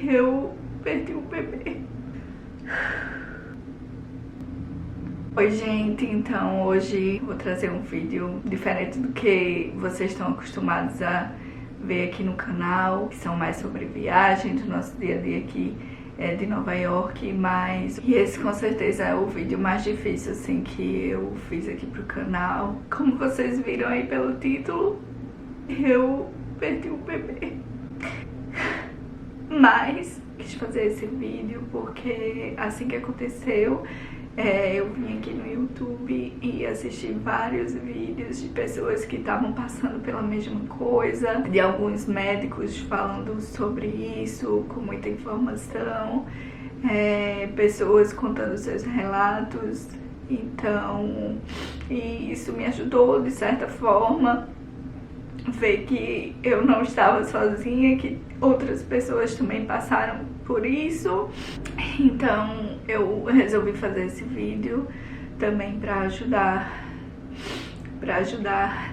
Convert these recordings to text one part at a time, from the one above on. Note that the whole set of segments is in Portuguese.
eu perdi um bebê. Oi gente, então hoje vou trazer um vídeo diferente do que vocês estão acostumados a ver aqui no canal, que são mais sobre viagem do nosso dia a dia aqui de Nova York, mas esse com certeza é o vídeo mais difícil assim que eu fiz aqui pro canal. Como vocês viram aí pelo título, eu perdi um bebê. Mas quis fazer esse vídeo porque assim que aconteceu, eu vim aqui no YouTube e assisti vários vídeos de pessoas que estavam passando pela mesma coisa, de alguns médicos falando sobre isso com muita informação, pessoas contando seus relatos. Então, e isso me ajudou de certa forma ver que eu não estava sozinha, que outras pessoas também passaram por isso. Então eu resolvi fazer esse vídeo também para ajudar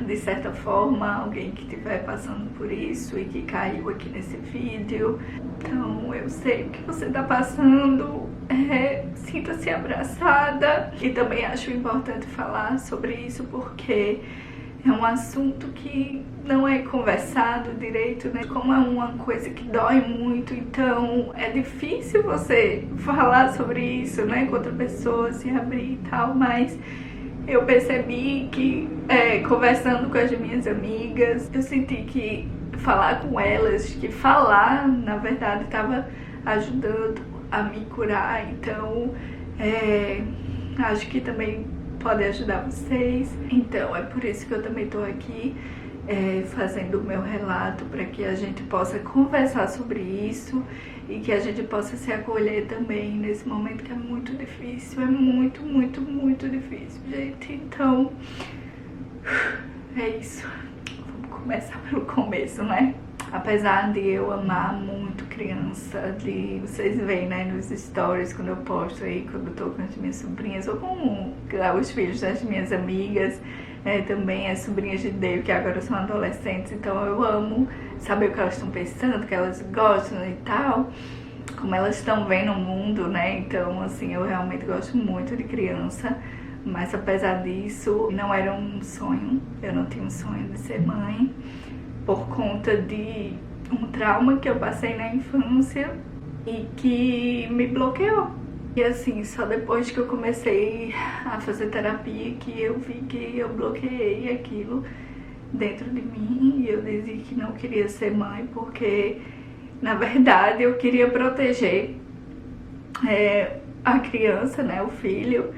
de certa forma alguém que estiver passando por isso e que caiu aqui nesse vídeo. Então eu sei o que você está passando, sinta-se abraçada. E também acho importante falar sobre isso porque é um assunto que não é conversado direito, né? Como é uma coisa que dói muito, então é difícil você falar sobre isso, né? Com outra pessoa, se abrir e tal, mas eu percebi que, conversando com as minhas amigas, eu senti que falar com elas, que falar, na verdade, estava ajudando a me curar. Então, acho que também pode ajudar vocês. Então é por isso que eu também tô aqui fazendo o meu relato, para que a gente possa conversar sobre isso e que a gente possa se acolher também nesse momento que é muito difícil, é muito, muito, muito difícil, gente. Então é isso, vamos começar pelo começo, né? Apesar de eu amar muito criança, de vocês veem, né, nos stories quando eu posto aí, quando eu tô com as minhas sobrinhas ou com os filhos das minhas amigas, também as sobrinhas de Dave, que agora são adolescentes, então eu amo saber o que elas estão pensando, o que elas gostam e tal, como elas estão vendo o mundo, né? Então assim, eu realmente gosto muito de criança, mas apesar disso, não era um sonho, eu não tinha um sonho de ser mãe, por conta de um trauma que eu passei na infância e que me bloqueou. E assim, só depois que eu comecei a fazer terapia que eu vi que eu bloqueei aquilo dentro de mim e eu dizia que não queria ser mãe porque, na verdade, eu queria proteger a criança, né, o filho,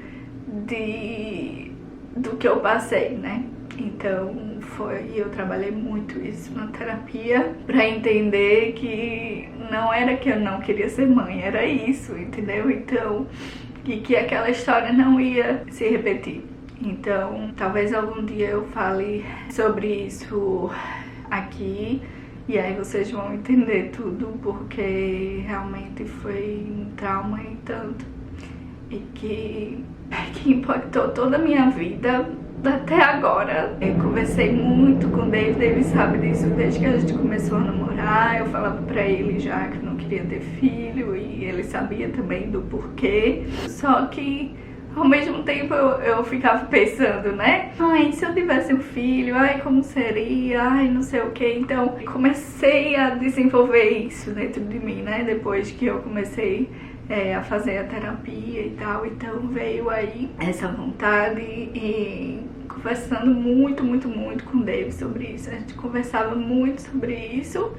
do que eu passei, né? Então eu trabalhei muito isso na terapia pra entender que não era que eu não queria ser mãe, era isso, entendeu? Então, e que aquela história não ia se repetir. Então, talvez algum dia eu fale sobre isso aqui e aí vocês vão entender tudo, porque realmente foi um trauma e tanto, e que impactou toda a minha vida até agora. Eu conversei muito com o David sabe disso desde que a gente começou a namorar. Eu falava pra ele já que eu não queria ter filho e ele sabia também do porquê. Só que ao mesmo tempo eu ficava pensando, né? Ai, se eu tivesse um filho, ai, como seria? Ai, não sei o que. Então comecei a desenvolver isso dentro de mim, né? Depois que eu comecei a fazer a terapia e tal, então veio aí essa vontade e conversando muito, muito, muito com o David sobre isso. A gente conversava muito sobre isso,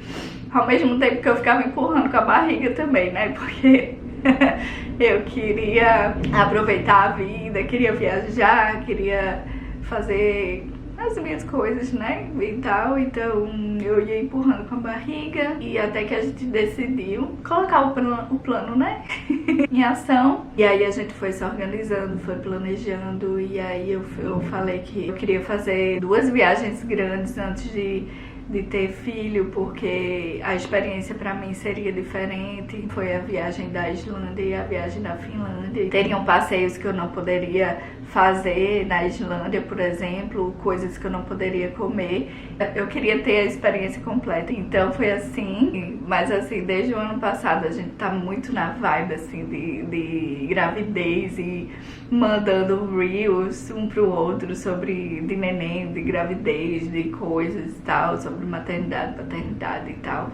ao mesmo tempo que eu ficava empurrando com a barriga também, né? Porque eu queria aproveitar a vida, queria viajar, queria fazer as minhas coisas, né, e tal. Então eu ia empurrando com a barriga e até que a gente decidiu colocar o plano, né, em ação. E aí a gente foi se organizando, foi planejando, e aí eu falei que eu queria fazer 2 viagens grandes antes de de ter filho, porque a experiência para mim seria diferente. Foi a viagem da Islândia e a viagem da Finlândia. Teriam passeios que eu não poderia fazer na Islândia, por exemplo, coisas que eu não poderia comer. Eu queria ter a experiência completa, então foi assim. Mas assim, desde o ano passado a gente tá muito na vibe assim de gravidez e mandando reels um pro outro sobre de neném, de gravidez, de coisas e tal, sobre maternidade, paternidade e tal,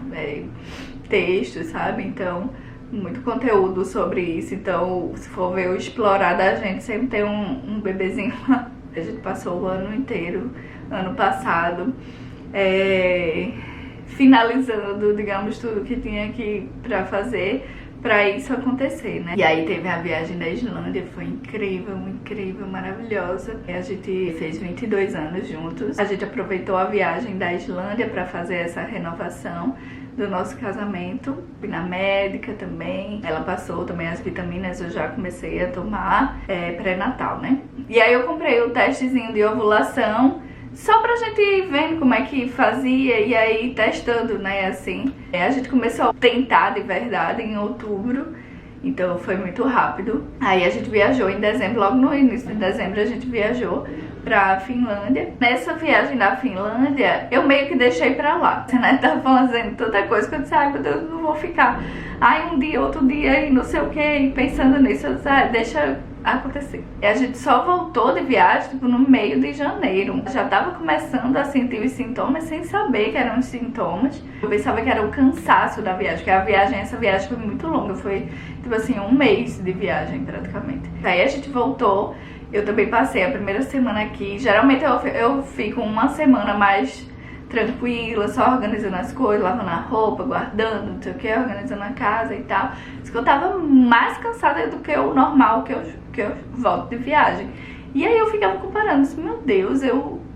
textos, sabe? Então, muito conteúdo sobre isso. Então, se for ver o explorar da gente, sempre tem um bebezinho lá. A gente passou o ano inteiro, ano passado, finalizando, digamos, tudo que tinha aqui pra fazer pra isso acontecer, né? E aí teve a viagem da Islândia, foi incrível, incrível, maravilhosa. A gente fez 22 anos juntos. A gente aproveitou a viagem da Islândia pra fazer essa renovação do nosso casamento. Fui na médica também. Ela passou também as vitaminas, eu já comecei a tomar pré-natal, né? E aí eu comprei o testezinho de ovulação, só pra gente ir vendo como é que fazia e aí testando, né, assim. A gente começou a tentar de verdade em outubro, então foi muito rápido. Aí a gente viajou em dezembro, logo no início de dezembro a gente viajou pra Finlândia. Nessa viagem da Finlândia, eu meio que deixei pra lá. Você, né, tá fazendo tanta coisa que eu disse, ai meu Deus, não vou ficar. Ai, um dia, outro dia e não sei o que, pensando nisso, eu disse, deixa acontecer. E a gente só voltou de viagem, tipo, no meio de janeiro. Já tava começando a sentir os sintomas sem saber que eram os sintomas. Eu pensava que era o cansaço da viagem, porque essa viagem foi muito longa, foi, tipo assim, um mês de viagem praticamente. Aí a gente voltou, eu também passei a primeira semana aqui. Geralmente eu fico uma semana mais tranquila, só organizando as coisas, lavando a roupa, guardando, não sei o que, organizando a casa e tal. Diz que eu tava mais cansada do que o normal que eu volto de viagem. E aí eu ficava comparando, assim, meu Deus,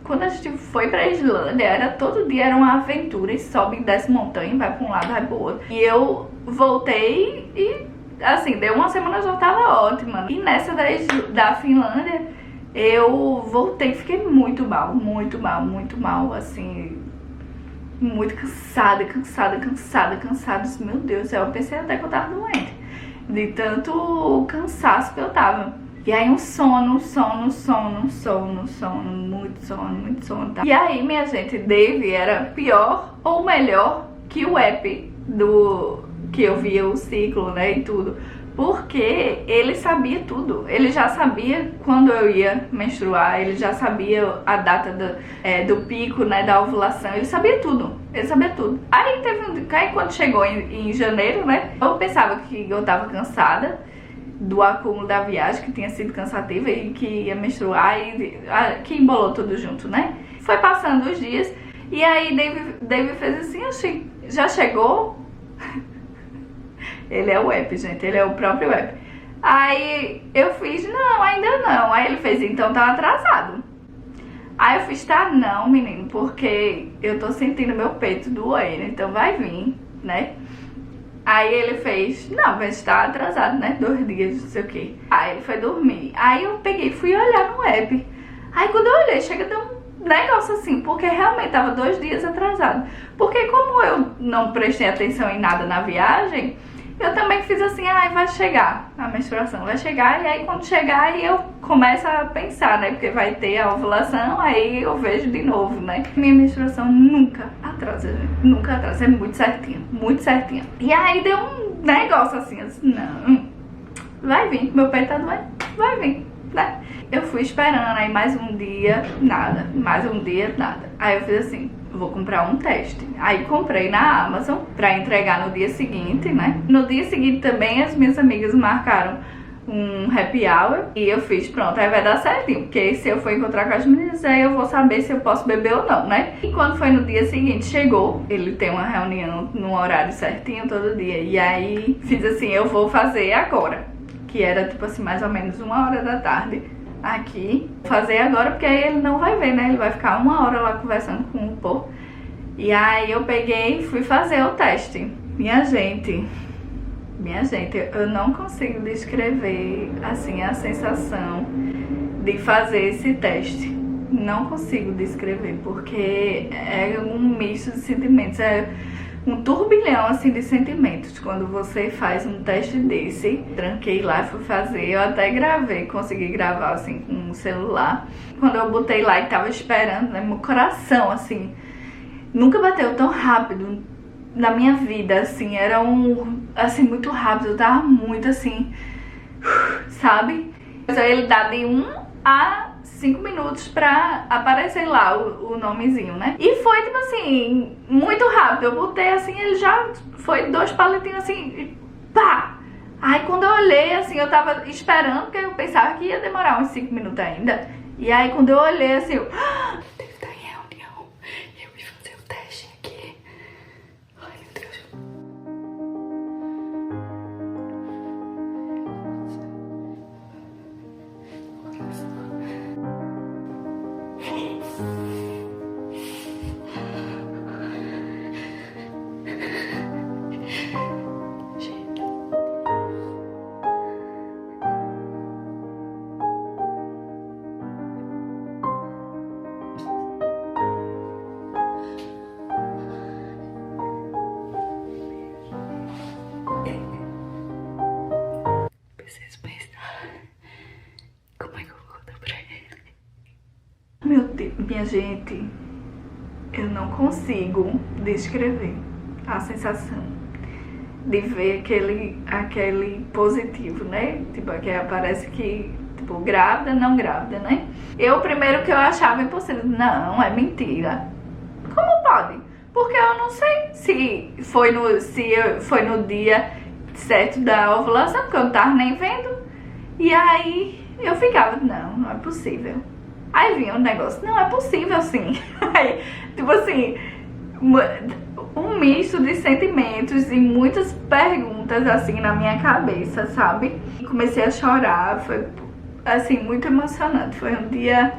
quando a gente foi pra Islândia, todo dia era uma aventura, e sobe e desce montanha, vai pra um lado, vai pro outro. E eu voltei e, assim, deu uma semana, eu já tava ótima. E nessa da Finlândia, eu voltei, fiquei muito mal, assim, muito cansada. Meu Deus do céu, eu pensei até que eu tava doente, de tanto cansaço que eu tava. E aí muito sono, tá? E aí, minha gente, Dave era pior ou melhor que o app que eu via o ciclo, né, e tudo. Porque ele sabia tudo, ele já sabia quando eu ia menstruar, ele já sabia a data do pico, né, da ovulação, ele sabia tudo. Aí quando chegou em janeiro, né, eu pensava que eu tava cansada do acúmulo da viagem, que tinha sido cansativa e que ia menstruar e que embolou tudo junto, né. Foi passando os dias e aí Dave fez assim, achei, já chegou? Ele é o app, gente, ele é o próprio app. Aí eu fiz, não, ainda não. Aí ele fez, então tá atrasado. Aí eu fiz, tá não, menino, porque eu tô sentindo meu peito doendo, então vai vir, né? Aí ele fez, não, mas tá atrasado, né? 2 dias, não sei o que. Aí ele foi dormir. Aí eu peguei e fui olhar no app. Aí quando eu olhei, chega de um negócio assim, porque realmente tava 2 dias atrasado. Porque como eu não prestei atenção em nada na viagem, eu também fiz assim, vai chegar, a menstruação vai chegar, e aí quando chegar, aí eu começo a pensar, né, porque vai ter a ovulação, aí eu vejo de novo, né. Minha menstruação nunca atrasa, gente, nunca atrasa, é muito certinha. E aí deu um negócio assim, eu disse, não, vai vir, meu peito tá doendo, vai vir, né. Eu fui esperando, aí mais um dia, nada, Aí eu fiz assim, vou comprar um teste. Aí comprei na Amazon pra entregar no dia seguinte, né? No dia seguinte também as minhas amigas marcaram um happy hour e eu fiz, pronto, aí vai dar certinho, porque se eu for encontrar com as meninas, aí eu vou saber se eu posso beber ou não, né? E quando foi no dia seguinte, chegou, ele tem uma reunião no horário certinho todo dia, e aí fiz assim, eu vou fazer agora, que era tipo assim, mais ou menos 1h da tarde. Aqui, fazer agora, porque aí ele não vai ver, né? Ele vai ficar 1 hora lá conversando com o povo. E aí eu peguei e fui fazer o teste. Minha gente, eu não consigo descrever, assim, a sensação de fazer esse teste. não consigo descrever, porque é um misto de sentimentos, é um turbilhão assim de sentimentos quando você faz um teste desse. Tranquei lá e fui fazer, eu até gravei, consegui gravar assim com o celular. Quando eu botei lá e tava esperando, né, meu coração assim, nunca bateu tão rápido na minha vida, assim, era assim, muito rápido, eu tava muito assim, sabe? Ele dá de 1 a 5 minutos pra aparecer lá o nomezinho, né? E foi, tipo assim, muito rápido. Eu botei assim, ele já foi 2 palitinhos assim, pá! Aí quando eu olhei, assim, eu tava esperando, porque eu pensava que ia demorar uns 5 minutos ainda. E aí quando eu olhei, assim, eu deve estar em reunião. E eu ia fazer o teste aqui. Ai, meu Deus. Preciso pensar como é que eu vou contar pra ele. Meu Deus, minha gente, eu não consigo descrever a sensação de ver aquele positivo, né? Tipo, que parece que, tipo, grávida, não grávida, né? Primeiro que eu achava impossível, não, é mentira. Como pode? Porque eu não sei se foi no dia certo da ovulação, porque eu não tava nem vendo. E aí eu ficava, não é possível. Aí vinha um negócio, não é possível sim. Aí, tipo assim, um misto de sentimentos e muitas perguntas assim na minha cabeça, sabe? E comecei a chorar, foi assim, muito emocionante. Foi um dia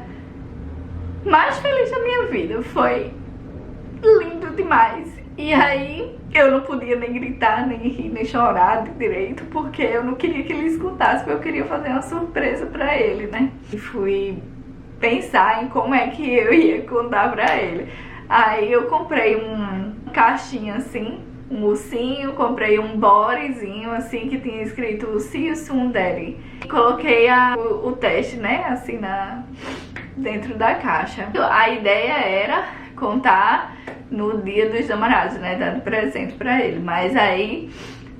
mais feliz da minha vida, foi lindo demais. E aí eu não podia nem gritar, nem rir, nem chorar direito, porque eu não queria que ele escutasse, porque eu queria fazer uma surpresa pra ele, né? E fui pensar em como é que eu ia contar pra ele. Aí eu comprei uma caixinha assim, um ursinho, comprei um bodezinho assim que tinha escrito See You Soon Daddy. Coloquei o teste, né, assim dentro da caixa. A ideia era contar no dia dos namorados, né, dando presente pra ele. Mas aí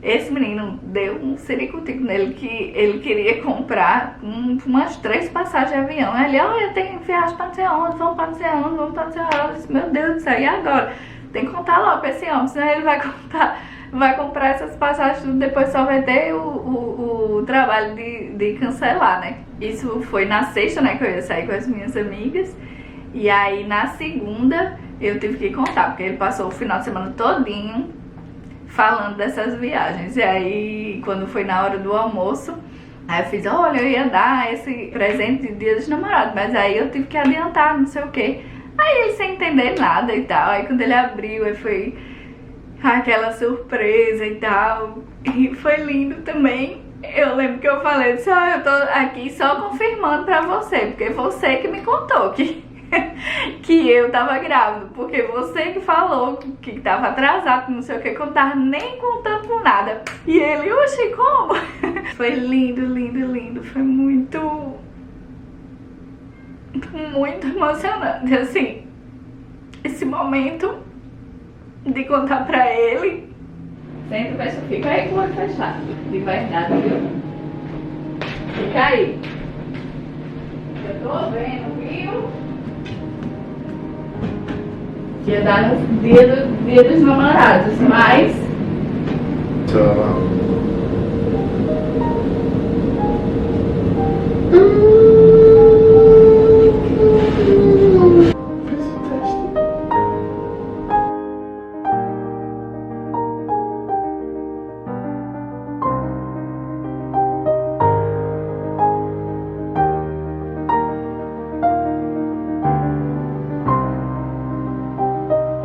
esse menino deu um ciricutico nele que ele queria comprar umas 3 passagens de avião. Ele, olha, tem viagem pra não sei onde, vamos pra não sei onde, vamos pra não sei onde. Eu disse, meu Deus do céu, e agora? Tem que contar logo pra esse homem, senão ele vai comprar essas passagens, depois só vai ter o trabalho de cancelar, né? Isso foi na sexta, né, que eu ia sair com as minhas amigas. E aí na segunda eu tive que contar, porque ele passou o final de semana todinho falando dessas viagens. E aí quando foi na hora do almoço, aí eu fiz, olha, eu ia dar esse presente de dia dos namorados, mas aí eu tive que adiantar, não sei o que. Aí ele sem entender nada e tal. Aí quando ele abriu, aí foi aquela surpresa e tal. E foi lindo também. Eu lembro que eu falei, eu tô aqui só confirmando pra você, porque você que me contou que eu tava grávida, porque você que falou que tava atrasado, não sei o que, eu não tava nem contando por nada. E ele, oxi, como? Foi lindo, lindo, lindo. Foi muito emocionante, assim, esse momento de contar pra ele. Sempre vai, fica aí com o olho fechado, de verdade, viu? Fica aí. Eu tô vendo, viu? Dia dos namorados, mas... Tchau.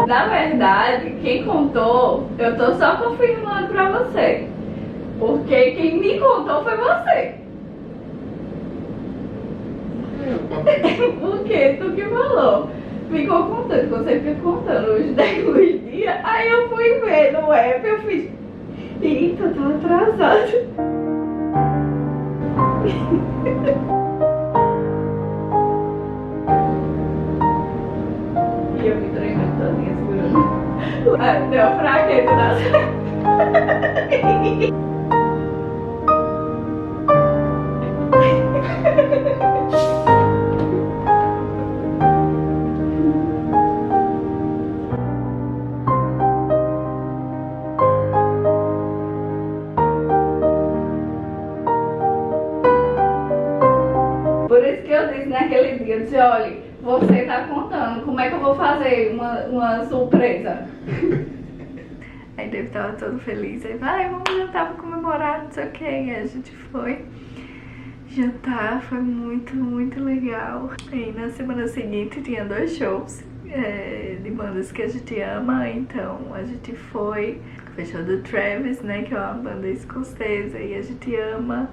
Na verdade, quem contou, eu tô só confirmando pra você. Porque quem me contou foi você. Eu contei. Por quê? Tu que falou. Ficou contando, você fica contando os 10 dias. Aí eu fui ver no app, eu fiz. Eita, tá atrasado. E eu me tremendo todinha segurando. Deu fraqueza das. Por isso que eu disse naquele dia, eu disse, olha, você tá contando, como é que eu vou fazer uma surpresa? Aí David tava todo feliz, aí vai, vamos jantar pra comemorar, não sei o que, e a gente foi jantar, foi muito, muito legal. E na semana seguinte tinha 2 shows de bandas que a gente ama, então a gente foi show do Travis, né, que é uma banda escocesa e a gente ama.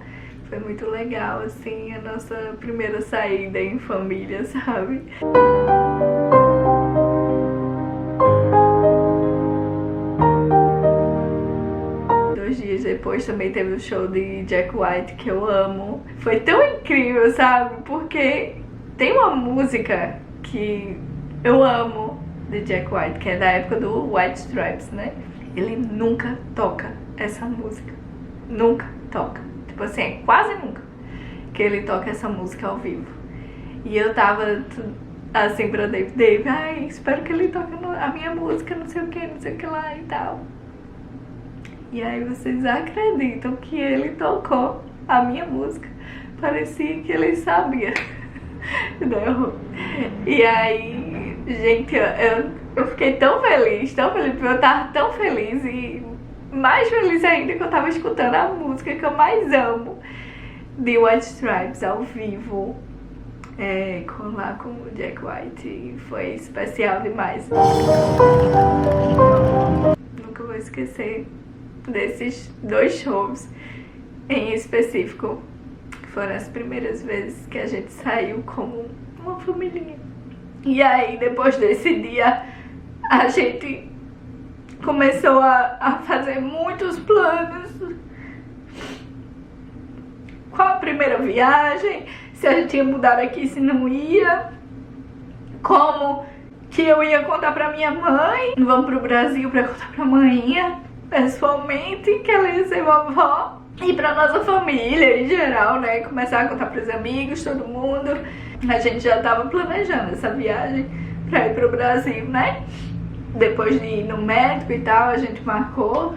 Foi muito legal, assim, a nossa primeira saída em família, sabe? 2 dias depois também teve o show de Jack White, que eu amo. Foi tão incrível, sabe? Porque tem uma música que eu amo de Jack White, que é da época do White Stripes, né? Ele nunca toca essa música. Nunca toca. Tipo assim, quase nunca que ele toca essa música ao vivo. E eu tava assim pra Dave, ai, espero que ele toque a minha música, não sei o que lá e tal. E aí vocês acreditam que ele tocou a minha música? Parecia que ele sabia. Não. E aí, gente, eu fiquei tão feliz, porque eu tava tão feliz e mais feliz ainda que eu tava escutando a música que eu mais amo de White Stripes ao vivo, com o Jack White, e foi especial demais. Nunca vou esquecer desses 2 shows em específico, que foram as primeiras vezes que a gente saiu como uma família. E aí, depois desse dia, a gente começou a fazer muitos planos. Qual a primeira viagem? Se a gente ia mudar aqui, se não ia. Como que eu ia contar pra minha mãe. Vamos pro Brasil pra contar pra manhã, pessoalmente, que ela ia ser vovó. E pra nossa família em geral, né? Começar a contar pros amigos, todo mundo. A gente já tava planejando essa viagem pra ir pro Brasil, né? Depois de ir no médico e tal, a gente marcou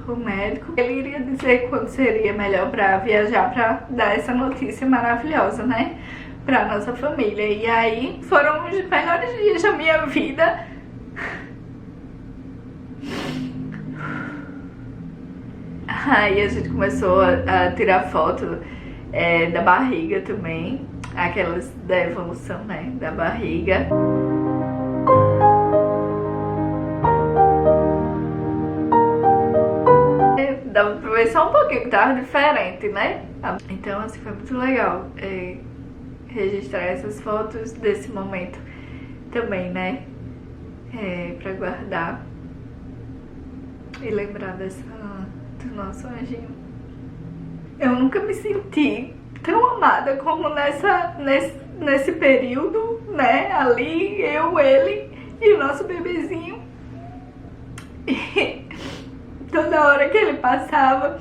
o médico. Ele iria dizer quando seria melhor pra viajar, pra dar essa notícia maravilhosa, né? Pra nossa família. E aí foram os melhores dias da minha vida. Aí a gente começou a tirar foto da barriga também. Aquelas da evolução, né? Da barriga. Dava pra ver só um pouquinho que tava diferente, né? Então, assim, foi muito legal registrar essas fotos desse momento também, né? Pra guardar e lembrar do nosso anjinho. Eu nunca me senti tão amada como nesse período, né? Ali, eu, ele e o nosso bebezinho. E toda hora que ele passava,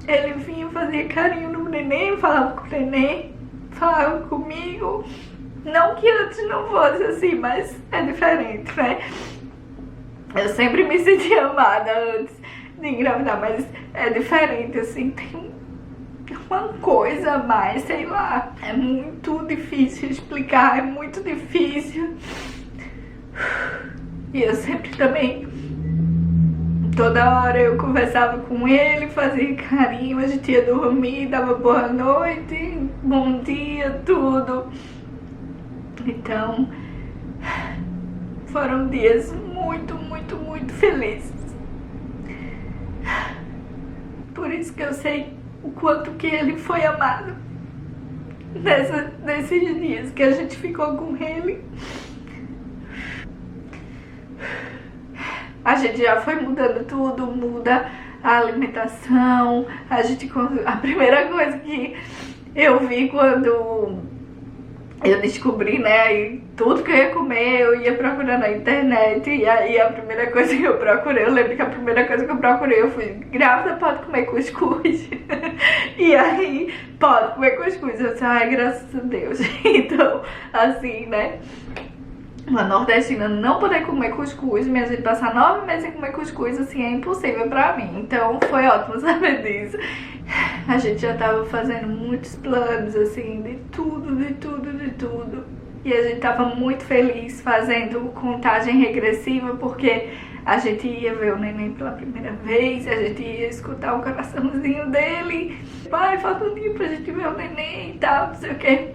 ele vinha fazer carinho no neném, falava com o neném, falava comigo. Não que antes não fosse assim, mas é diferente, né? Eu sempre me senti amada antes de engravidar, mas é diferente, assim, tem uma coisa a mais, sei lá. É muito difícil explicar, é muito difícil. E eu sempre também, toda hora eu conversava com ele, fazia carinho, a gente ia dormir, dava boa noite, bom dia, tudo. Então, foram dias muito, muito, muito felizes. Por isso que eu sei o quanto que ele foi amado. nesses dias que a gente ficou com ele. A gente já foi mudando tudo, muda a alimentação. A primeira coisa que eu vi quando eu descobri, né, aí tudo que eu ia comer, eu ia procurar na internet. E aí a primeira coisa que eu procurei, eu lembro que a primeira coisa que eu procurei, eu fui: grávida pode comer cuscuz? E aí, pode comer cuscuz. Eu disse: ai, graças a Deus. Então, assim, né, uma nordestina não poder comer cuscuz, minha gente, passar 9 meses sem comer cuscuz, assim, é impossível pra mim. Então foi ótimo saber disso. A gente já tava fazendo muitos planos, assim, de tudo, de tudo, de tudo. E a gente tava muito feliz fazendo contagem regressiva, porque a gente ia ver o neném pela primeira vez, a gente ia escutar o coraçãozinho dele. Pai, falta um dia pra gente ver o neném e tal, não sei o quê.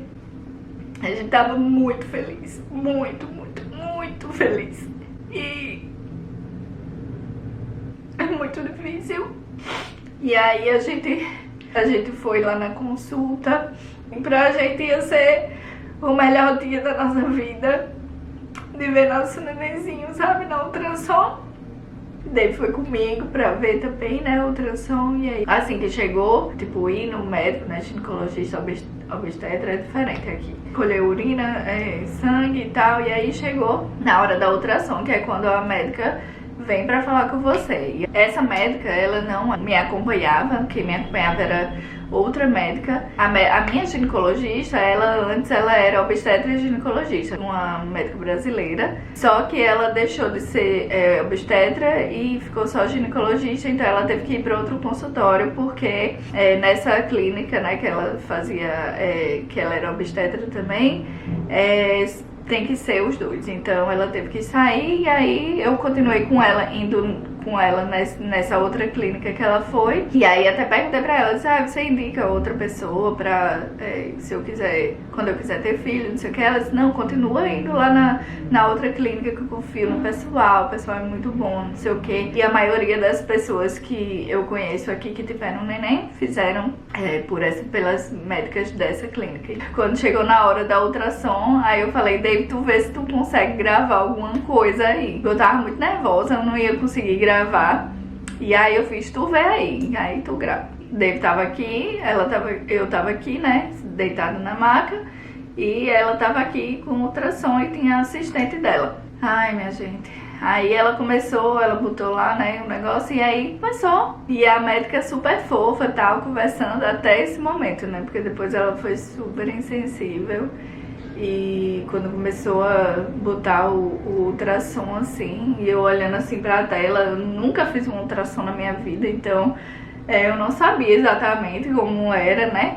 A gente tava muito feliz, muito, muito, muito feliz. E é muito difícil. E aí a gente foi lá na consulta, e pra gente ia ser o melhor dia da nossa vida, de ver nosso nenenzinho, sabe, na ultrassom. Daí foi comigo pra ver também, né, o ultrassom. E aí, assim que chegou, tipo, ir no médico, né, ginecologista, obstetra, é diferente aqui. Colher urina, sangue e tal. E aí chegou na hora da ultrassom, que é quando a médica vem pra falar com você. E essa médica, ela não me acompanhava, quem me acompanhava era outra médica. A minha ginecologista, antes ela era obstetra e ginecologista, uma médica brasileira. Só que ela deixou de ser obstetra e ficou só ginecologista, então ela teve que ir para outro consultório, porque nessa clínica, né, que ela fazia, que ela era obstetra também, tem que ser os dois. Então ela teve que sair, e aí eu continuei com ela, indo com ela nessa outra clínica que ela foi. E aí até perguntei pra ela, disse: você indica outra pessoa pra, se eu quiser, quando eu quiser ter filho, não sei o que. Ela disse: não, continua indo lá na outra clínica, que eu confio no pessoal, o pessoal é muito bom, não sei o que. E a maioria das pessoas que eu conheço aqui que tiveram neném fizeram pelas médicas dessa clínica. Quando chegou na hora da ultrassom, aí eu falei: David, tu vê se tu consegue gravar alguma coisa aí. Eu tava muito nervosa, eu não ia conseguir gravar. E aí eu fiz: tu vê aí tu grava. David tava aqui, eu tava aqui, né, deitada na maca, e ela tava aqui com ultrassom e tinha a assistente dela. Ai, minha gente. Aí ela botou lá, né, o negócio, e aí começou. E a médica super fofa e tal, conversando até esse momento, né, porque depois ela foi super insensível. E quando começou a botar o ultrassom, assim, e eu olhando assim pra tela, eu nunca fiz um ultrassom na minha vida, então eu não sabia exatamente como era, né?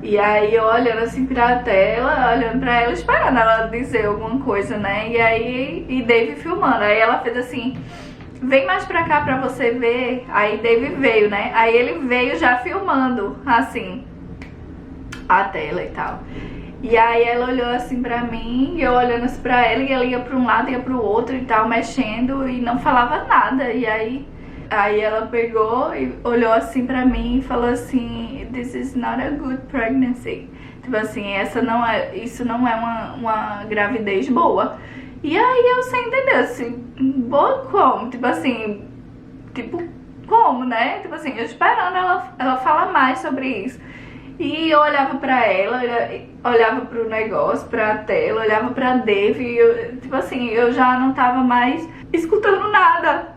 E aí eu olhando assim pra tela, olhando pra ela, esperando ela dizer alguma coisa, né? E aí, Dave filmando, aí ela fez assim: vem mais pra cá pra você ver. Aí Dave veio, né? Aí ele veio já filmando, assim, a tela e tal. E aí ela olhou assim pra mim, e eu olhando assim pra ela, e ela ia pra um lado, ia pro outro e tal, mexendo, e não falava nada. E aí ela pegou e olhou assim pra mim e falou assim: this is not a good pregnancy. Tipo assim, isso não é uma gravidez boa. E aí eu sem entender, assim, boa como? Tipo assim, como, né? Tipo assim, eu esperando ela falar mais sobre isso. E eu olhava pra ela, olhava pro negócio, pra tela, olhava pra Dave, e eu, tipo assim, eu já não tava mais escutando nada,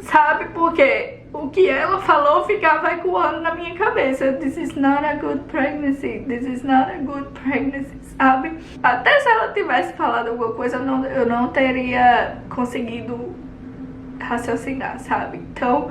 sabe? Porque o que ela falou ficava ecoando na minha cabeça: this is not a good pregnancy, this is not a good pregnancy, sabe? Até se ela tivesse falado alguma coisa, eu não teria conseguido raciocinar, sabe? Então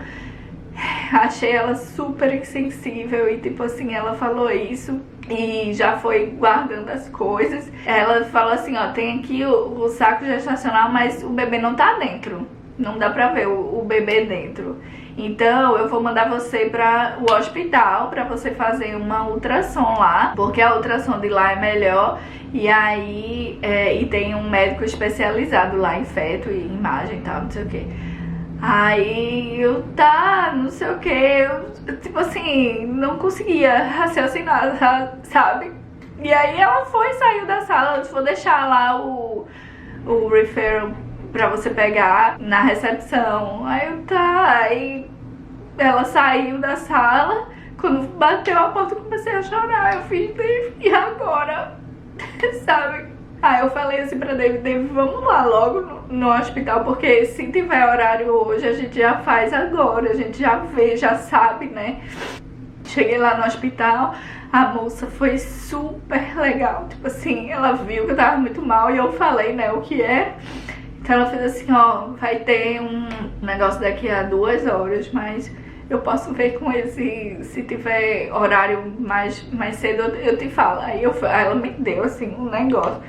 achei ela super insensível e tipo assim, ela falou isso e já foi guardando as coisas. Ela falou assim: ó, tem aqui o saco gestacional, mas o bebê não tá dentro, não dá pra ver o bebê dentro. Então eu vou mandar você para o hospital para você fazer uma ultrassom lá, porque a ultrassom de lá é melhor. E aí e tem um médico especializado lá em feto e imagem e tal, não sei o que. Aí eu não sei o que, eu tipo assim, não conseguia raciocinar, sabe? E aí ela saiu da sala, eu vou deixar lá o referral pra você pegar na recepção. Aí ela saiu da sala, quando bateu a porta eu comecei a chorar, eu fiz, e agora? Sabe? Aí eu falei assim pra David, vamos lá logo no hospital, porque se tiver horário hoje, a gente já faz agora, a gente já vê, já sabe, né? Cheguei lá no hospital, a moça foi super legal, tipo assim, ela viu que eu tava muito mal e eu falei, né, o que é. Então ela fez assim, ó, vai ter um negócio daqui a 2 horas, mas eu posso ver com ele se tiver horário mais cedo, eu te falo. Aí ela me deu assim um negócio,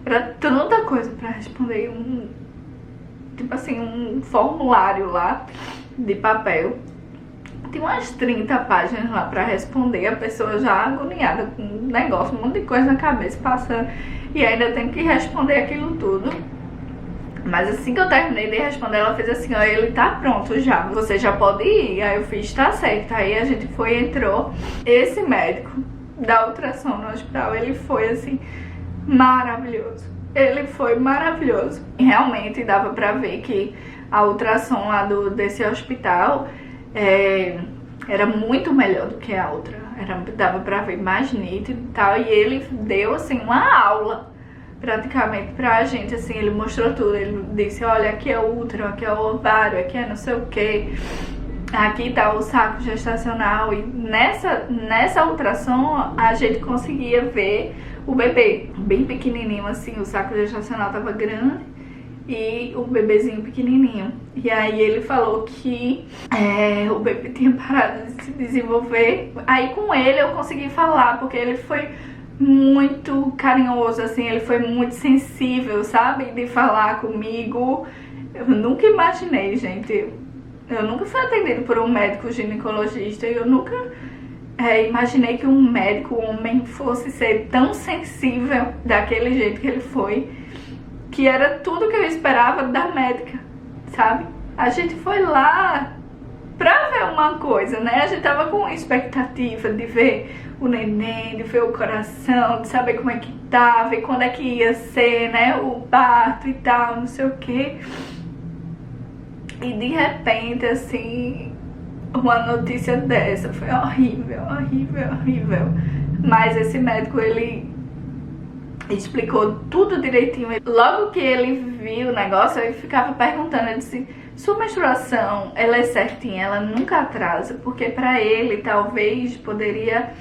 era tanta coisa pra responder, tipo assim, um formulário lá de papel. Tem umas 30 páginas lá pra responder, a pessoa já agoniada com um negócio, um monte de coisa na cabeça passando, e ainda tem que responder aquilo tudo. Mas assim que eu terminei de responder, ela fez assim, ó, ele tá pronto já, você já pode ir. Aí eu fiz, tá certo. Aí a gente entrou. Esse médico da ultrassom no hospital, ele foi assim, maravilhoso. Ele foi maravilhoso. E realmente dava pra ver que a ultrassom lá desse hospital era muito melhor do que a outra. Dava pra ver mais nítido e tal. E ele deu assim uma aula praticamente pra gente, assim, ele mostrou tudo. Ele disse, olha, aqui é o útero, aqui é o ovário, aqui é não sei o que, aqui tá o saco gestacional. E nessa ultrassom a gente conseguia ver o bebê bem pequenininho, assim, o saco gestacional tava grande e o bebezinho pequenininho. E aí ele falou que o bebê tinha parado de se desenvolver. Aí com ele eu consegui falar, porque ele foi muito carinhoso, assim, ele foi muito sensível, sabe, de falar comigo. Eu nunca imaginei, gente, eu nunca fui atendido por um médico ginecologista e eu nunca imaginei que um médico homem fosse ser tão sensível daquele jeito que ele foi, que era tudo que eu esperava da médica, sabe? A gente foi lá pra ver uma coisa, né? A gente tava com expectativa de ver o neném, de ver o coração, de saber como é que tava e quando é que ia ser, né? O parto e tal, não sei o que. E de repente, assim, uma notícia dessa foi horrível, horrível, horrível. Mas esse médico, ele explicou tudo direitinho. Logo que ele viu o negócio, ele ficava perguntando, ele disse, sua menstruação, ela é certinha, ela nunca atrasa, porque pra ele talvez poderia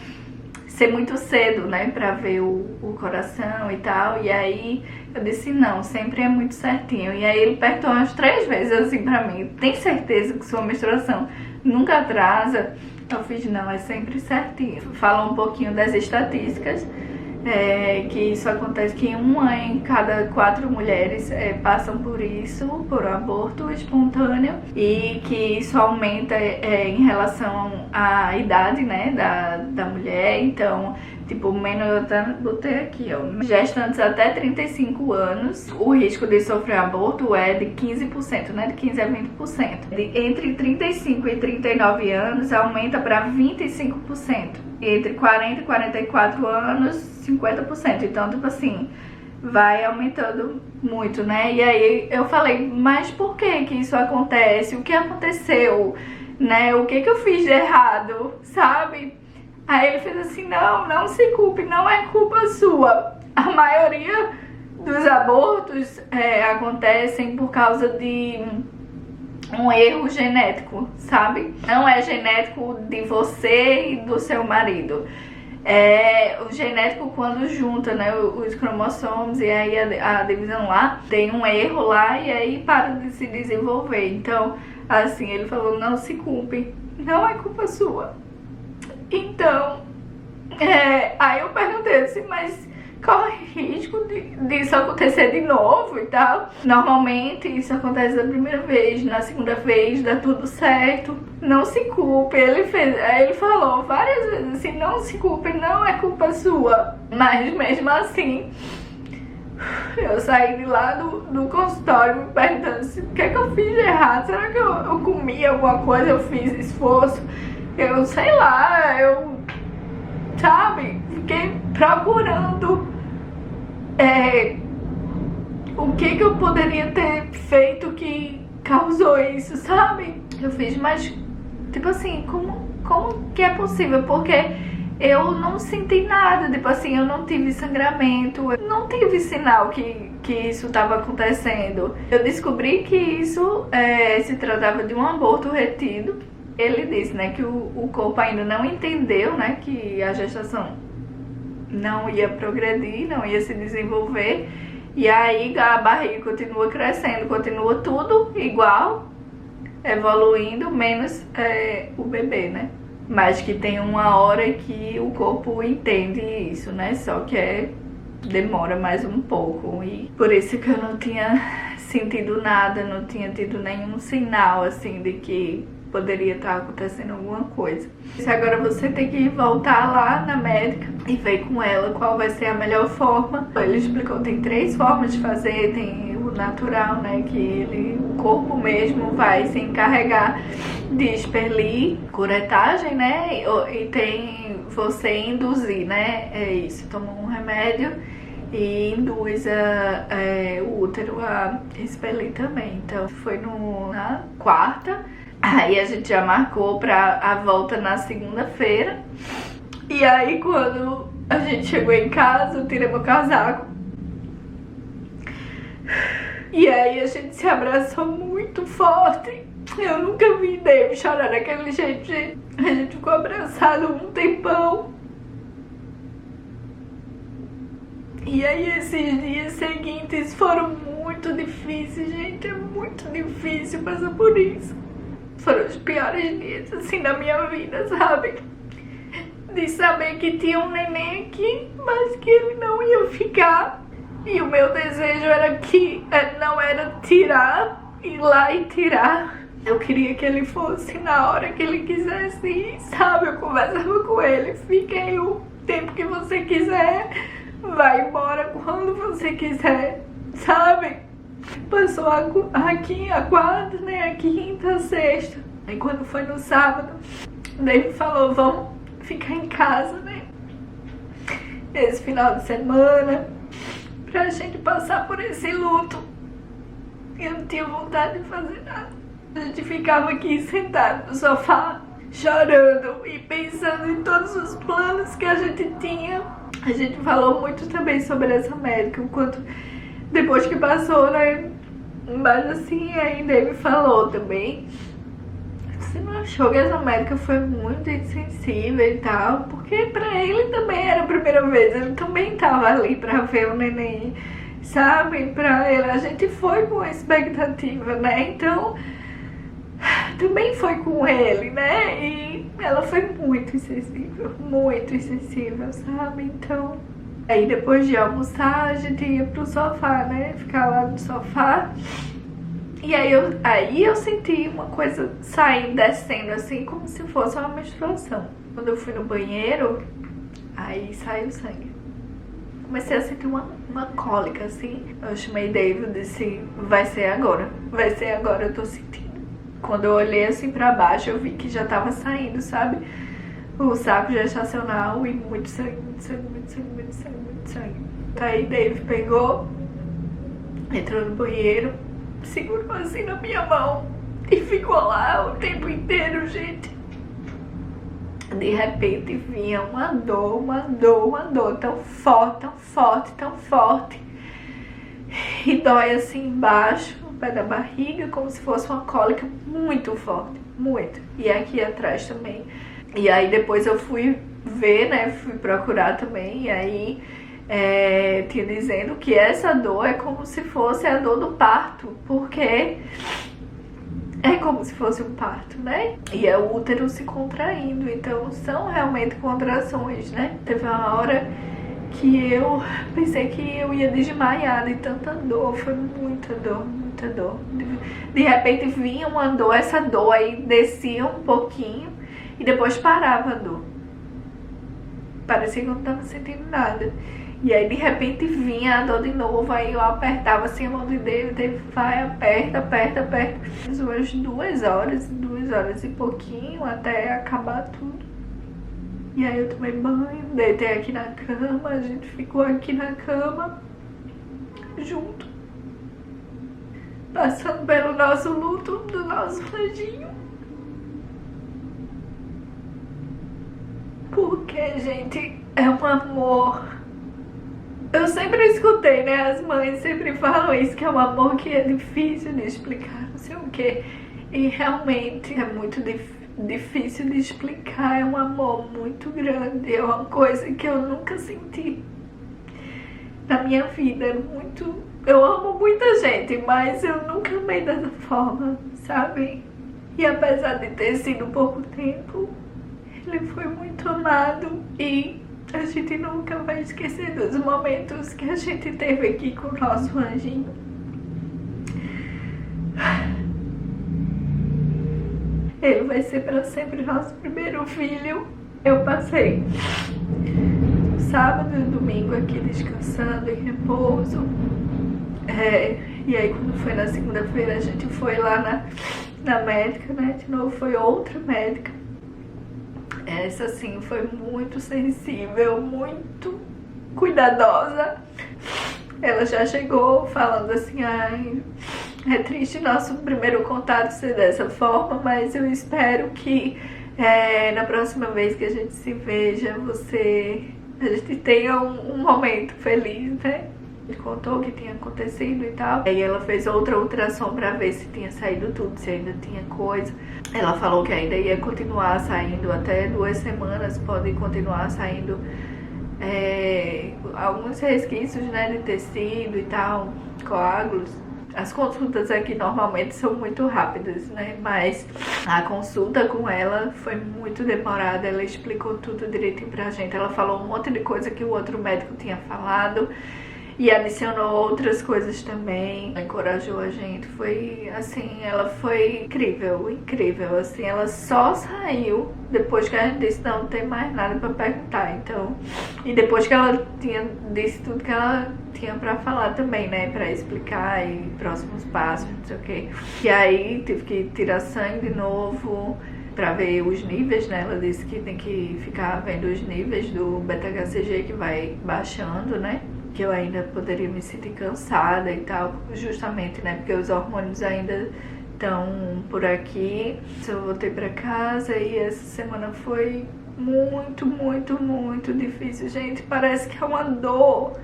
ser muito cedo, né, pra ver o coração e tal. E aí eu disse, não, sempre é muito certinho. E aí ele perguntou umas 3 vezes assim pra mim, tem certeza que sua menstruação nunca atrasa? Eu fiz, não, é sempre certinho. Falou um pouquinho das estatísticas, que isso acontece, que 1 em cada 4 mulheres passam por isso, por aborto espontâneo, e que isso aumenta em relação à idade, né, da mulher. Então, tipo, menos, eu até botei aqui, ó, gestantes até 35 anos, o risco de sofrer aborto é de 15%, né, de 15 a 20%. Entre 35 e 39 anos aumenta para 25%. Entre 40 e 44 anos, 50%. Então, tipo assim, vai aumentando muito, né? E aí eu falei, mas por que isso acontece? O que aconteceu? Né? O que eu fiz de errado? Sabe? Aí ele fez assim, não se culpe, não é culpa sua. A maioria dos abortos acontecem por causa de um erro genético, sabe? Não é genético de você e do seu marido. É o genético quando junta, né, os cromossomos, e aí a divisão lá tem um erro lá e aí para de se desenvolver. Então, assim, ele falou, não se culpe, não é culpa sua. Então, aí eu perguntei assim, mas corre risco disso acontecer de novo e tal? Normalmente isso acontece da primeira vez, na segunda vez dá tudo certo, não se culpe. Aí ele falou várias vezes assim, não se culpe, não é culpa sua. Mas mesmo assim, eu saí de lá do consultório me perguntando assim, o que é que eu fiz de errado? Será que eu comi alguma coisa, eu fiz esforço? Eu sei lá, eu sabe? Fiquei procurando o que eu poderia ter feito que causou isso, sabe? Eu fiz, mas tipo assim, como que é possível? Porque eu não senti nada, tipo assim, eu não tive sangramento, eu não tive sinal que isso estava acontecendo. Eu descobri que isso se tratava de um aborto retido. Ele disse, né, que o corpo ainda não entendeu, né, que a gestação não ia progredir, não ia se desenvolver. E aí a barriga continua crescendo, continua tudo igual, evoluindo, menos o bebê, né? Mas que tem uma hora que o corpo entende isso, né? Só que demora mais um pouco. E por isso que eu não tinha sentido nada, não tinha tido nenhum sinal, assim, de que poderia estar acontecendo alguma coisa. Agora você tem que voltar lá na médica e ver com ela qual vai ser a melhor forma. Ele explicou, tem 3 formas de fazer, tem o natural, né, que o corpo mesmo vai se encarregar de expelir curetagem, né, e tem você induzir, né, isso, toma um remédio e induz o útero a expelir também. Então foi na quarta. Aí a gente já marcou pra a volta na segunda-feira. E aí quando a gente chegou em casa, eu tirei meu casaco. E aí a gente se abraçou muito forte. Eu nunca vi Dave chorar daquele jeito, gente. A gente ficou abraçado um tempão. E aí esses dias seguintes foram muito difíceis, gente. É muito difícil passar por isso. Foram os piores dias, assim, da minha vida, sabe? De saber que tinha um neném aqui, mas que ele não ia ficar. E o meu desejo era que não era tirar, ir lá e tirar. Eu queria que ele fosse na hora que ele quisesse ir, sabe? Eu conversava com ele, fiquei o tempo que você quiser, vai embora quando você quiser, sabe? Passou aqui a quarta, né, a quinta, a sexta. Aí quando foi no sábado, David falou, vamos ficar em casa, né, esse final de semana, pra gente passar por esse luto. Eu não tinha vontade de fazer nada. A gente ficava aqui sentado no sofá, chorando e pensando em todos os planos que a gente tinha. A gente falou muito também sobre essa médica, o quanto depois que passou, né? Mas assim, ainda ele falou também. Você não achou que essa médica foi muito insensível e tal? Porque pra ele também era a primeira vez. Ele também tava ali pra ver o neném, sabe? Pra ele, a gente foi com expectativa, né? Então, também foi com ele, né? E ela foi muito insensível, sabe? Então, aí depois de almoçar, a gente ia pro sofá, né? Ficar lá no sofá. E aí eu senti uma coisa saindo, descendo, assim, como se fosse uma menstruação. Quando eu fui no banheiro, aí saiu sangue. Comecei a sentir uma cólica, assim. Eu chamei David e disse, vai ser agora, eu tô sentindo. Quando eu olhei assim pra baixo, eu vi que já tava saindo, sabe? O saco gestacional e muito sangue. Aí Dave pegou, entrou no banheiro, segurou assim na minha mão e ficou lá o tempo inteiro, gente. De repente vinha uma dor tão forte. E dói assim embaixo, no pé da barriga, como se fosse uma cólica muito forte, muito. E aqui atrás também. E aí depois eu fui ver, né, fui procurar também, e aí tinha dizendo que essa dor é como se fosse a dor do parto, porque é como se fosse um parto, né? E é o útero se contraindo, então são realmente contrações, né? Teve uma hora que eu pensei que eu ia desmaiar de tanta dor, foi muita dor. De repente vinha uma dor, essa dor aí descia um pouquinho e depois parava a dor. Parecia que eu não tava sentindo nada. E aí de repente vinha a dor de novo, aí eu apertava assim a mão de David, vai, aperta. Umas 2 horas e pouquinho até acabar tudo. E aí eu tomei banho, deitei aqui na cama, a gente ficou aqui na cama, junto, passando pelo nosso luto do nosso anjinho. Porque, gente, é um amor. Eu sempre escutei, né? As mães sempre falam isso, que é um amor que é difícil de explicar, não sei o quê. E realmente é muito difícil de explicar, é um amor muito grande, é uma coisa que eu nunca senti na minha vida. É muito... Eu amo muita gente, mas eu nunca amei dessa forma, sabe? E apesar de ter sido pouco tempo, ele foi muito amado e a gente nunca vai esquecer dos momentos que a gente teve aqui com o nosso anjinho. Ele vai ser para sempre nosso primeiro filho. Eu passei sábado e domingo aqui descansando em repouso. E aí quando foi na segunda-feira a gente foi lá na médica, né? De novo foi outra médica. Essa sim foi muito sensível, muito cuidadosa. Ela já chegou falando assim, ai, é triste nosso primeiro contato ser dessa forma, mas eu espero que na próxima vez que a gente se veja, a gente tenha um momento feliz, né? Ele contou o que tinha acontecido e tal. Aí ela fez outra ultrassom pra ver se tinha saído tudo, se ainda tinha coisa. Ela falou que ainda ia continuar saindo até 2 semanas, pode continuar saindo alguns resquícios, né, de tecido e tal, coágulos. As consultas aqui normalmente são muito rápidas, né, mas a consulta com ela foi muito demorada. Ela explicou tudo direitinho pra gente. Ela falou um monte de coisa que o outro médico tinha falado e adicionou outras coisas também, encorajou a gente. Foi assim, ela foi incrível, incrível, assim. Ela só saiu depois que a gente disse não tem mais nada pra perguntar, então. E depois que ela tinha disse tudo que ela tinha pra falar também, né, pra explicar e próximos passos, não sei o que. E aí tive que tirar sangue de novo pra ver os níveis, né. Ela disse que tem que ficar vendo os níveis do beta-HCG que vai baixando, né, que eu ainda poderia me sentir cansada e tal, justamente, né, porque os hormônios ainda estão por aqui. Eu voltei pra casa e essa semana foi muito, muito, muito difícil, gente. Parece que é uma dor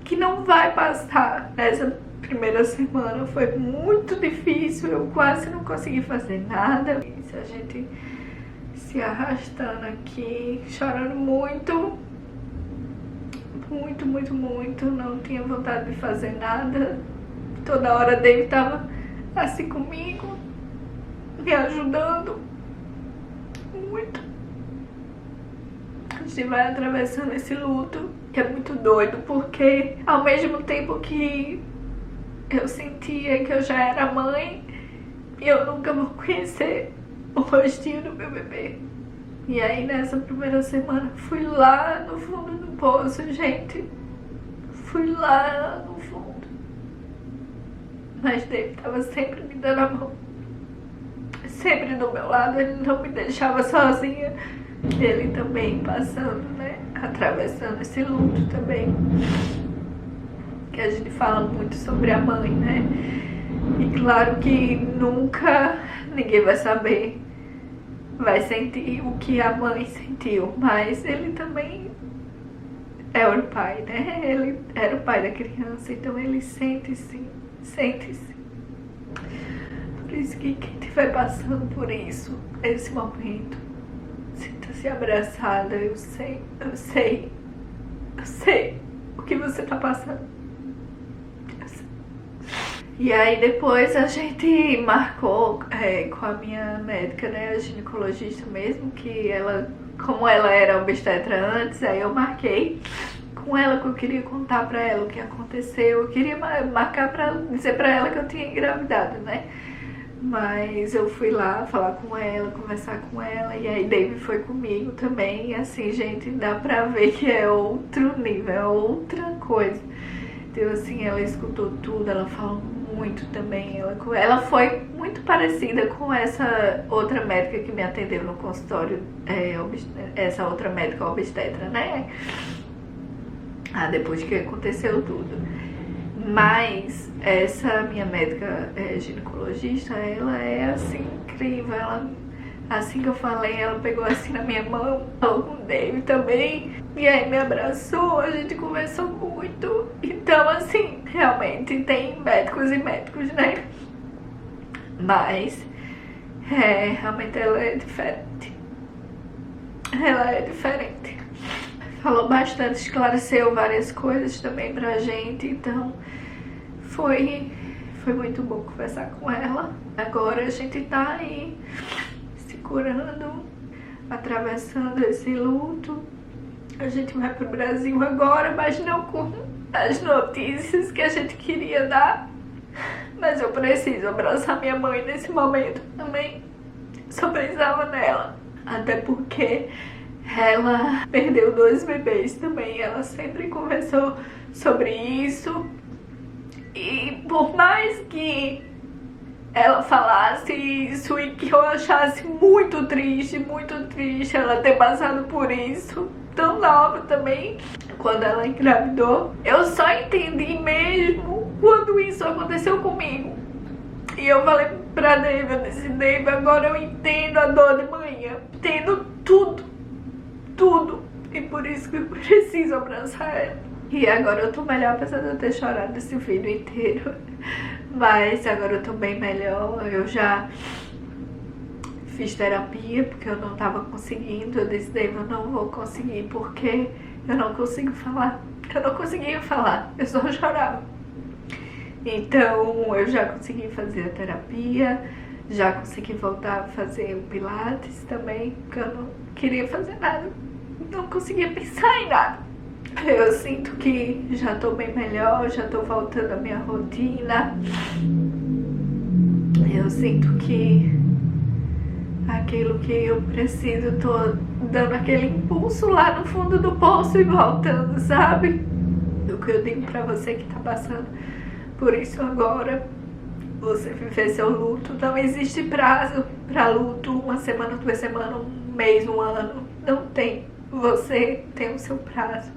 que não vai passar. Nessa primeira semana foi muito difícil, eu quase não consegui fazer nada. A gente se arrastando aqui, chorando muito. Muito, muito, muito, não tinha vontade de fazer nada. Toda hora David estava assim comigo, me ajudando muito. A gente vai atravessando esse luto, que é muito doido, porque ao mesmo tempo que eu sentia que eu já era mãe, eu nunca vou conhecer o rostinho do meu bebê. E aí nessa primeira semana fui lá no fundo do poço, gente. Fui lá no fundo. Mas David tava sempre me dando a mão. Sempre do meu lado, ele não me deixava sozinha. Ele também passando, né, atravessando esse luto também. Que a gente fala muito sobre a mãe, né. E claro que nunca ninguém vai saber, vai sentir o que a mãe sentiu, mas ele também era o pai, né? Ele era o pai da criança, então ele sente sim, sente-se. Por isso que quem estiver passando por isso, esse momento, sinta-se abraçada. Eu sei o que você tá passando. E aí depois a gente marcou com a minha médica, né, a ginecologista mesmo, que ela, como ela era obstetra antes, aí eu marquei com ela que eu queria contar pra ela o que aconteceu. Eu queria marcar pra dizer pra ela que eu tinha engravidado, né. Mas eu fui lá falar com ela, conversar com ela, e aí David foi comigo também. E assim, gente, dá pra ver que é outro nível, é outra coisa. Então assim, ela escutou tudo, ela falou muito também, ela foi muito parecida com essa outra médica que me atendeu no consultório, essa outra médica obstetra, né? Depois que aconteceu tudo. Mas essa minha médica ginecologista, ela é assim, incrível. Ela, assim que eu falei, ela pegou assim na minha mão, falou com o David também, e aí me abraçou, a gente conversou muito. Então, assim, realmente tem médicos e médicos, né? Mas realmente ela é diferente. Ela é diferente. Falou bastante, esclareceu várias coisas também pra gente, então foi muito bom conversar com ela. Agora a gente tá aí se curando, atravessando esse luto. A gente vai pro Brasil agora, mas não com as notícias que a gente queria dar. Mas eu preciso abraçar minha mãe nesse momento também. Só precisava dela. Até porque ela perdeu 2 bebês também. Ela sempre conversou sobre isso. E por mais que ela falasse isso e que eu achasse muito triste ela ter passado por isso, tão nova também, quando ela engravidou, eu só entendi mesmo quando isso aconteceu comigo. E eu falei pra David, eu disse, David, agora eu entendo a dor de manhã, entendo tudo. E por isso que eu preciso abraçar ela. E agora eu tô melhor, apesar de eu ter chorado esse vídeo inteiro. Mas agora eu tô bem melhor. Eu já fiz terapia porque eu não tava conseguindo. Eu disse, David, eu não vou conseguir porque eu não consigo falar. Eu não conseguia falar, eu só chorava. Então eu já consegui fazer a terapia, já consegui voltar a fazer o Pilates também, porque eu não queria fazer nada. Não conseguia pensar em nada. Eu sinto que já tô bem melhor, já tô voltando à minha rotina. Eu sinto que aquilo que eu preciso, tô dando aquele impulso lá no fundo do poço e voltando, sabe? O que eu digo pra você que tá passando por isso agora, você viver seu luto, não existe prazo pra luto, 1 semana, 2 semanas, 1 mês, 1 ano, não tem. Você tem o seu prazo.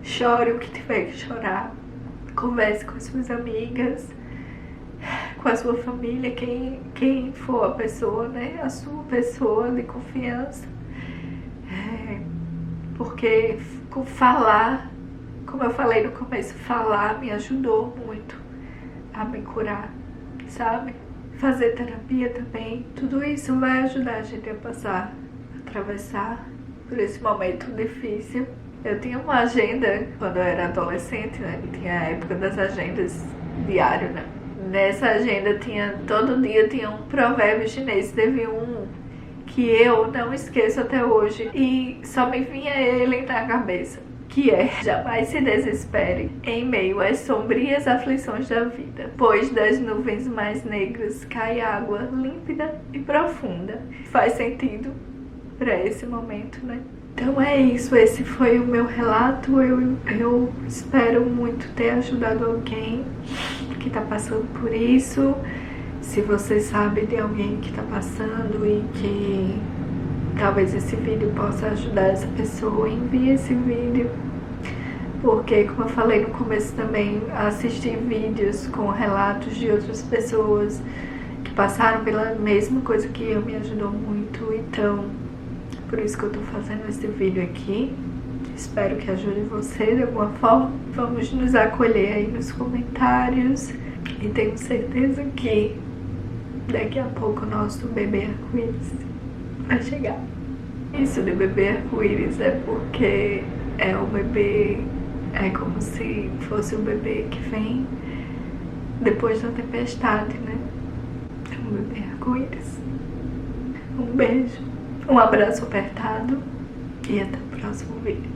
Chore o que tiver que chorar. Converse com as suas amigas, com a sua família, quem for a pessoa, né? A sua pessoa de confiança. Porque falar, como eu falei no começo, falar me ajudou muito a me curar, sabe? Fazer terapia também. Tudo isso vai ajudar a gente a passar, atravessar por esse momento difícil. Eu tinha uma agenda quando eu era adolescente, né? Tinha a época das agendas diárias, né? Nessa agenda todo dia tinha um provérbio chinês. Teve um que eu não esqueço até hoje e só me vinha ele na cabeça, que é: jamais se desespere em meio às sombrias aflições da vida, pois das nuvens mais negras cai água límpida e profunda. Faz sentido para esse momento, né? Então é isso, esse foi o meu relato. Eu espero muito ter ajudado alguém que tá passando por isso. Se você sabe de alguém que tá passando e que talvez esse vídeo possa ajudar essa pessoa, envie esse vídeo. Porque, como eu falei no começo também, assistir vídeos com relatos de outras pessoas que passaram pela mesma coisa que eu me ajudou muito. Então, por isso que eu tô fazendo esse vídeo aqui. Espero que ajude você de alguma forma. Vamos nos acolher aí nos comentários. E tenho certeza que daqui a pouco o nosso bebê arco-íris vai chegar. Isso de bebê arco-íris é porque é o bebê, é como se fosse o bebê que vem depois da tempestade, né? É um bebê arco-íris. Um beijo, um abraço apertado e até o próximo vídeo.